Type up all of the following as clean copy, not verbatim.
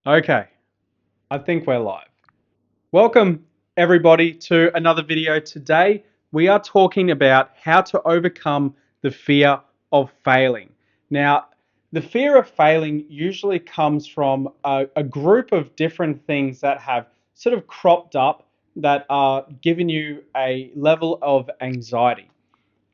Okay, I think we're live. Welcome everybody to another video. Today we are talking about how to overcome the fear of failing. Now, the fear of failing usually comes from a group of different things that have sort of cropped up that are giving you a level of anxiety.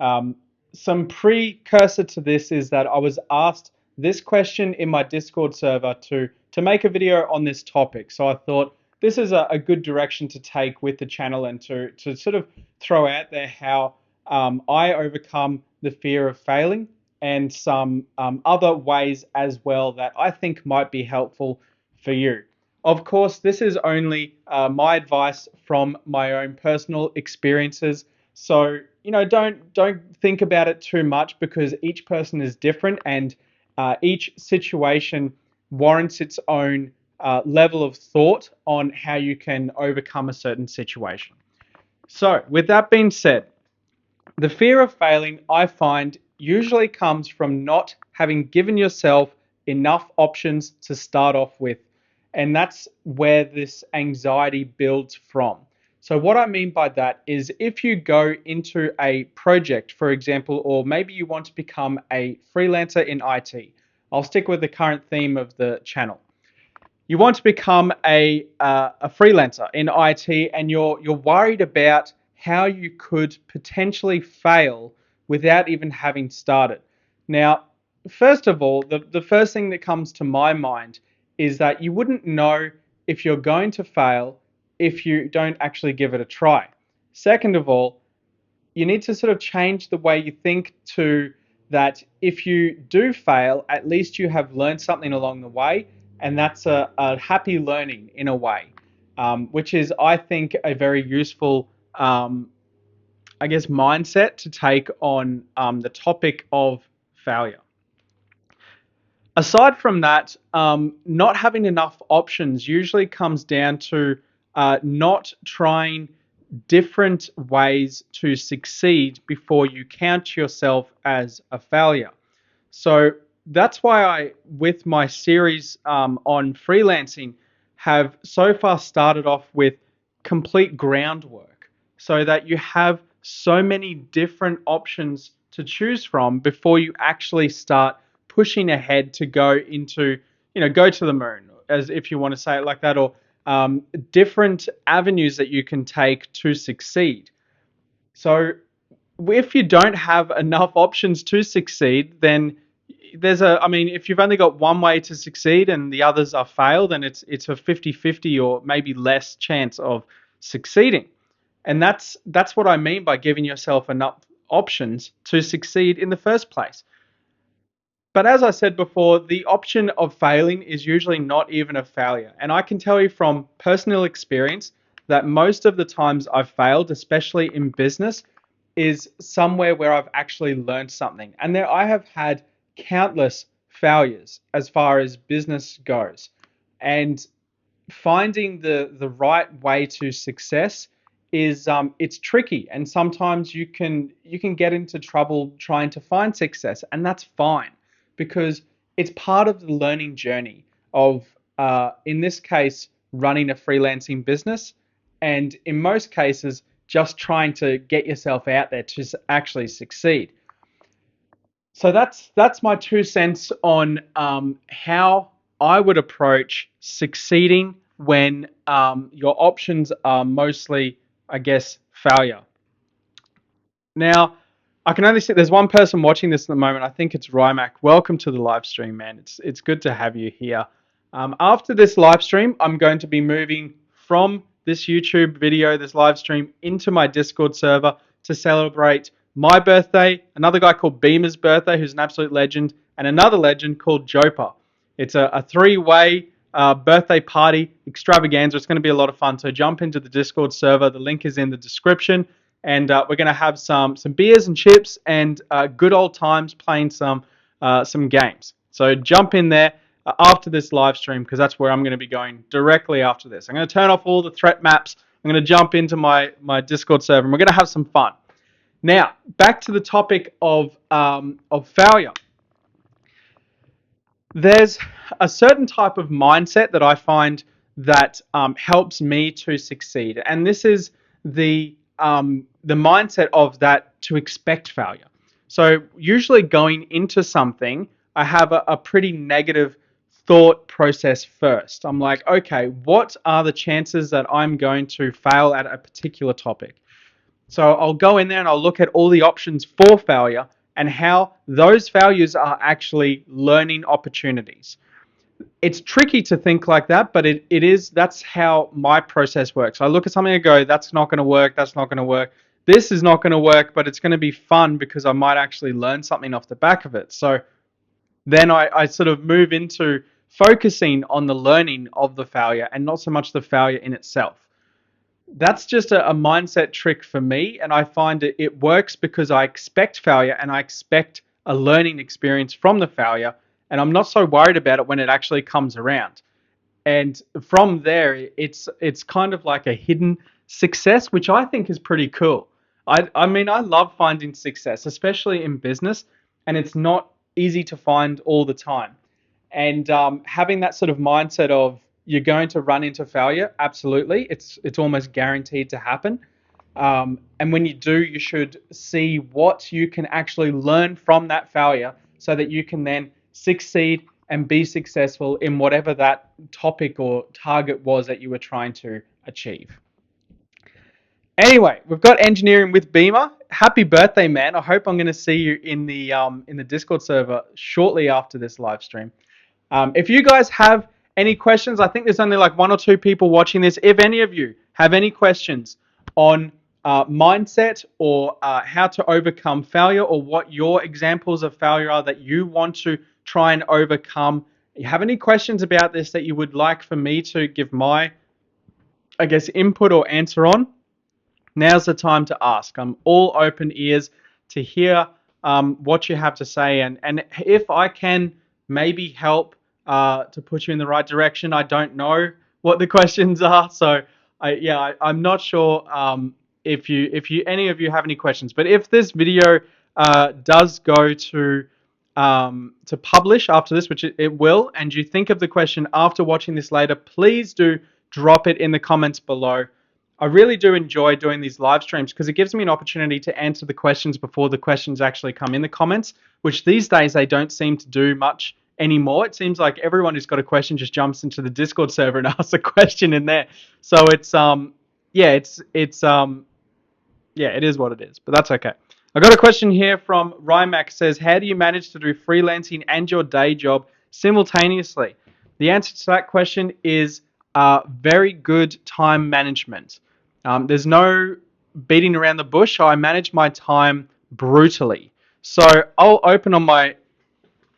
Um, some precursor to this is that I was asked this question in my Discord server to make a video on this topic. So I thought this is a good direction to take with the channel and to sort of throw out there how I overcome the fear of failing and some other ways as well that I think might be helpful for you. Of course, this is only my advice from my own personal experiences. So, don't think about it too much because each person is different and each situation warrants its own level of thought on how you can overcome a certain situation. So, with that being said, the fear of failing, I find, usually comes from not having given yourself enough options to start off with. And that's where this anxiety builds from. So, what I mean by that is if you go into a project, for example, or maybe you want to become a freelancer in IT, I'll stick with the current theme of the channel. You want to become a freelancer in IT, and you're worried about how you could potentially fail without even having started. Now, first of all, the first thing that comes to my mind is that you wouldn't know if you're going to fail if you don't actually give it a try. Second of all, you need to sort of change the way you think to that if you do fail, at least you have learned something along the way, and that's a happy learning in a way, which is, I think, a very useful, mindset to take on the topic of failure. Aside from that, not having enough options usually comes down to not trying different ways to succeed before you count yourself as a failure. So that's why with my series on freelancing, have so far started off with complete groundwork so that you have so many different options to choose from before you actually start pushing ahead to go to the moon, as if you want to say it like that, or different avenues that you can take to succeed. So if you don't have enough options to succeed, then if you've only got one way to succeed and the others are fail, then it's a 50-50 or maybe less chance of succeeding. And that's what I mean by giving yourself enough options to succeed in the first place. But as I said before, the option of failing is usually not even a failure. And I can tell you from personal experience that most of the times I've failed, especially in business, is somewhere where I've actually learned something. And there I have had countless failures as far as business goes. And finding the right way to success is it's tricky, and sometimes you can get into trouble trying to find success, and that's fine because it's part of the learning journey of in this case running a freelancing business, and in most cases just trying to get yourself out there to actually succeed. So that's my 2 cents on how I would approach succeeding when your options are mostly, I guess, failure. Now, I can only see there's one person watching this at the moment. I think it's Rymac. Welcome to the live stream, man. It's good to have you here. After this live stream, I'm going to be moving from this YouTube video, this live stream, into my Discord server to celebrate my birthday, another guy called Beamer's birthday, who's an absolute legend, and another legend called Joper. It's a three-way birthday party extravaganza. It's going to be a lot of fun. So jump into the Discord server. The link is in the description. And we're going to have some beers and chips and good old times playing some games. So jump in there after this live stream because that's where I'm going to be going directly after this. I'm going to turn off all the threat maps. I'm going to jump into my Discord server and we're going to have some fun. Now, back to the topic of failure. There's a certain type of mindset that I find that helps me to succeed, and this is the mindset of that to expect failure. So usually going into something, I have a pretty negative thought process first. I'm like, okay, what are the chances that I'm going to fail at a particular topic? So I'll go in there and I'll look at all the options for failure and how those failures are actually learning opportunities. It's tricky to think like that, but that's how my process works. I look at something and go, that's not going to work, that's not going to work. This is not going to work, but it's going to be fun because I might actually learn something off the back of it. So then I sort of move into focusing on the learning of the failure and not so much the failure in itself. That's just a mindset trick for me, and I find it works because I expect failure and I expect a learning experience from the failure, and I'm not so worried about it when it actually comes around. And from there, it's kind of like a hidden success, which I think is pretty cool. I mean, I love finding success, especially in business, and it's not easy to find all the time. And having that sort of mindset of you're going to run into failure, absolutely, it's almost guaranteed to happen. And when you do, you should see what you can actually learn from that failure so that you can then succeed and be successful in whatever that topic or target was that you were trying to achieve. Anyway, we've got engineering with Beamer. Happy birthday, man! I hope I'm going to see you in the Discord server shortly after this live stream. If you guys have any questions, I think there's only like one or two people watching this. If any of you have any questions on mindset or how to overcome failure or what your examples of failure are that you want to try and overcome, you have any questions about this that you would like for me to give my, I guess, input or answer on, now's the time to ask. I'm all open ears to hear what you have to say, and if I can maybe help to put you in the right direction. I don't know what the questions are, so I'm not sure if you any of you have any questions. But if this video does go to publish after this, which it will, and you think of the question after watching this later, please do drop it in the comments below. I really do enjoy doing these live streams because it gives me an opportunity to answer the questions before the questions actually come in the comments, which these days they don't seem to do much anymore. It seems like everyone who's got a question just jumps into the Discord server and asks a question in there. So it is what it is, but that's okay. I got a question here from Rymac. Says, how do you manage to do freelancing and your day job simultaneously? The answer to that question is very good time management. There's no beating around the bush. I manage my time brutally. So I'll open on my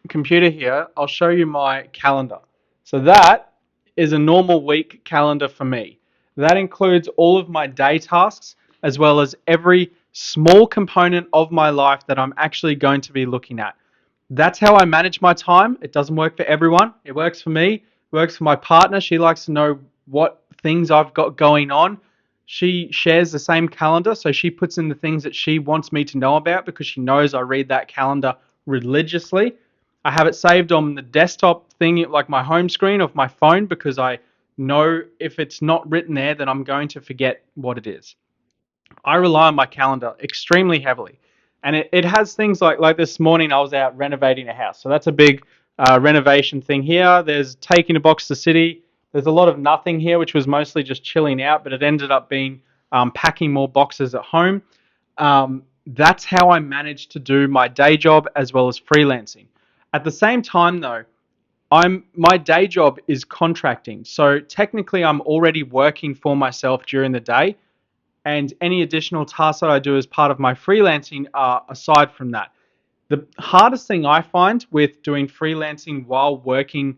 computer here. I'll show you my calendar. So that is a normal week calendar for me. That includes all of my day tasks as well as every small component of my life that I'm actually going to be looking at. That's how I manage my time. It doesn't work for everyone. It works for me. It works for my partner. She likes to know what things I've got going on. She shares the same calendar, so she puts in the things that she wants me to know about because she knows I read that calendar religiously. I have it saved on the desktop thing, like my home screen of my phone, because I know if it's not written there, then I'm going to forget what it is. I rely on my calendar extremely heavily. And it has things like this morning I was out renovating a house. So that's a big renovation thing here. There's taking a box to city. There's a lot of nothing here, which was mostly just chilling out, but it ended up being packing more boxes at home. That's how I managed to do my day job as well as freelancing. At the same time, though, my day job is contracting. So technically, I'm already working for myself during the day, and any additional tasks that I do as part of my freelancing are aside from that. The hardest thing I find with doing freelancing while working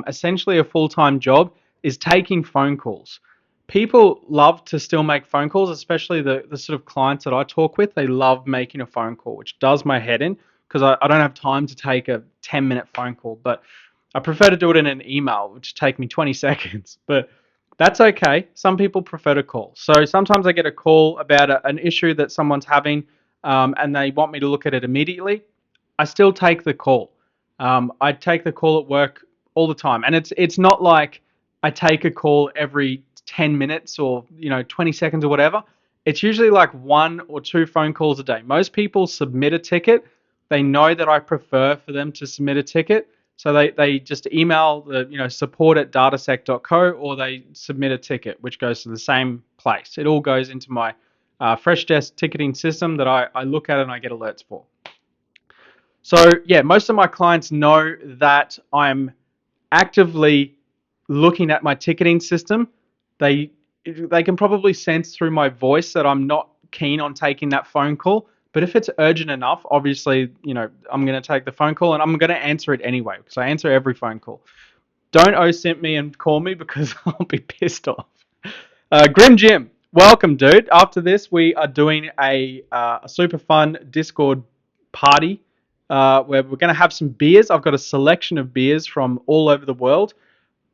essentially a full-time job is taking phone calls. People love to still make phone calls, especially the sort of clients that I talk with. They love making a phone call, which does my head in because I don't have time to take a 10-minute phone call. But I prefer to do it in an email, which take me 20 seconds. But that's okay. Some people prefer to call. So sometimes I get a call about an issue that someone's having and they want me to look at it immediately. I still take the call. I take the call at work all the time. And it's not like I take a call every 10 minutes or 20 seconds or whatever. It's usually like 1 or 2 phone calls a day. Most people submit a ticket. They know that I prefer for them to submit a ticket. So they just email the support at dccybersec.co, or they submit a ticket, which goes to the same place. It all goes into my Freshdesk ticketing system that I look at and I get alerts for. So yeah, most of my clients know that I'm actively looking at my ticketing system. They can probably sense through my voice that I'm not keen on taking that phone call. But if it's urgent enough, obviously, I'm going to take the phone call and I'm going to answer it anyway, because I answer every phone call. Don't OSINT me and call me, because I'll be pissed off. Grim Jim, welcome, dude. After this, we are doing a super fun Discord party where we're going to have some beers. I've got a selection of beers from all over the world,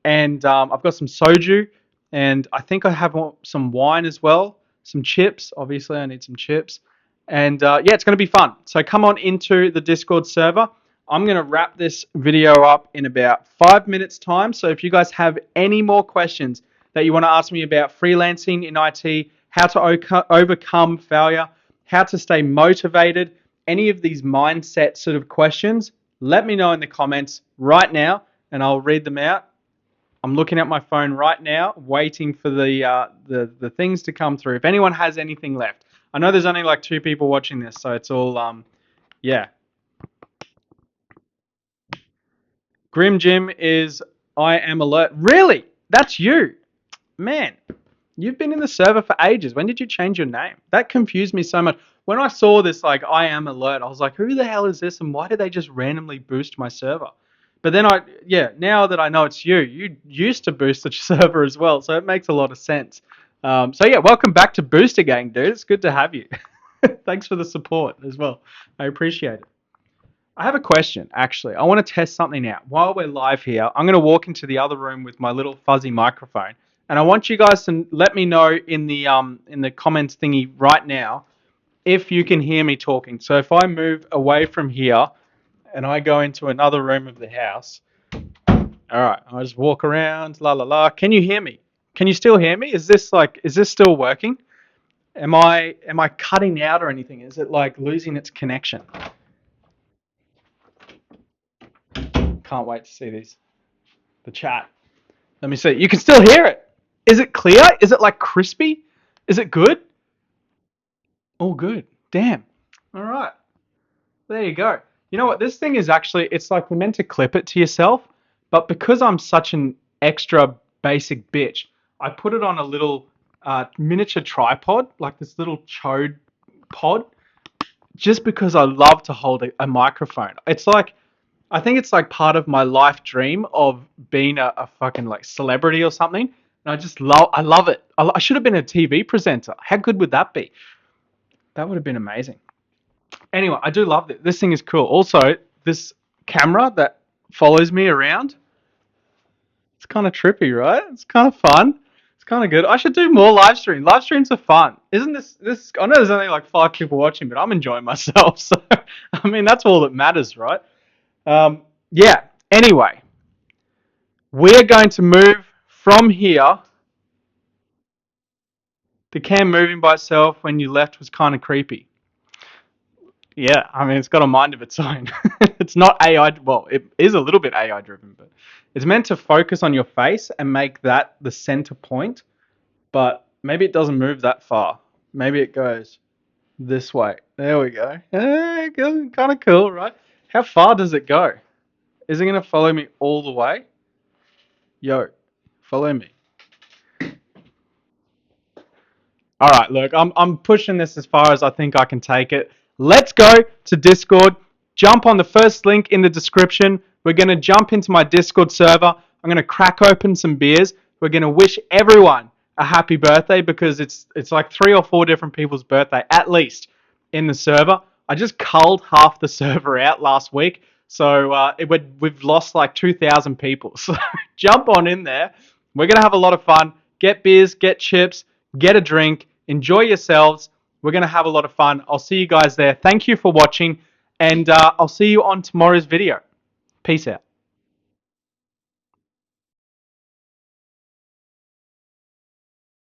and I've got some soju, and I think I have some wine as well, some chips. Obviously, I need some chips, and yeah, it's going to be fun. So come on into the Discord server. I'm going to wrap this video up in about 5 minutes time. So if you guys have any more questions that you want to ask me about freelancing in IT, how to overcome failure, how to stay motivated, any of these mindset sort of questions, let me know in the comments right now, and I'll read them out. I'm looking at my phone right now, waiting for the things to come through. If anyone has anything left, I know there's only like 2 people watching this, so it's all yeah. Grim Jim is I am alert. Really? That's you, man. You've been in the server for ages. When did you change your name? That confused me so much. When I saw this, like, I am alert, I was like, who the hell is this, and why did they just randomly boost my server? But then now that I know it's you used to boost the server as well, so it makes a lot of sense. So yeah, welcome back to Booster Gang, dude. It's good to have you. Thanks for the support as well. I appreciate it. I have a question, actually. I want to test something out. While we're live here, I'm going to walk into the other room with my little fuzzy microphone, and I want you guys to let me know in the comments thingy right now if you can hear me talking. So if I move away from here and I go into another room of the house, all right, I'll just walk around, la la la. Can you hear me? Can you still hear me? Is this still working? Am I cutting out or anything? Is it like losing its connection? Can't wait to see the chat. Let me see. You can still hear it. Is it clear? Is it like crispy? Is it good? All good. Damn. All right. There you go. You know what? This thing is actually, it's like you're meant to clip it to yourself, but because I'm such an extra basic bitch, I put it on a little miniature tripod, like this little chode pod, just because I love to hold a microphone. It's like, I think it's like part of my life dream of being a fucking like celebrity or something. And I love it. I should have been a TV presenter. How good would that be? That would have been amazing. Anyway, I do love it. This thing is cool. Also, this camera that follows me around, it's kind of trippy, right? It's kind of fun. It's kind of good. I should do more live streams. Live streams are fun. Isn't this? I know there's only like 5 people watching, but I'm enjoying myself. So, I mean, that's all that matters, right? Yeah. Anyway, we're going to move from here. The cam moving by itself when you left was kind of creepy. Yeah, I mean, it's got a mind of its own. It's not AI. Well, it is a little bit AI driven, but it's meant to focus on your face and make that the center point. But maybe it doesn't move that far. Maybe it goes this way. There we go. Kind of cool, right? How far does it go? Is it going to follow me all the way? Yo, follow me. All right, look, I'm pushing this as far as I think I can take it. Let's go to Discord. Jump on the first link in the description. We're going to jump into my Discord server. I'm going to crack open some beers. We're going to wish everyone a happy birthday, because it's like 3 or 4 different people's birthday at least in the server. I just culled half the server out last week, so we've lost like 2,000 people. So jump on in there. We're going to have a lot of fun. Get beers, get chips, get a drink, enjoy yourselves. We're going to have a lot of fun. I'll see you guys there. Thank you for watching, and I'll see you on tomorrow's video. Peace out.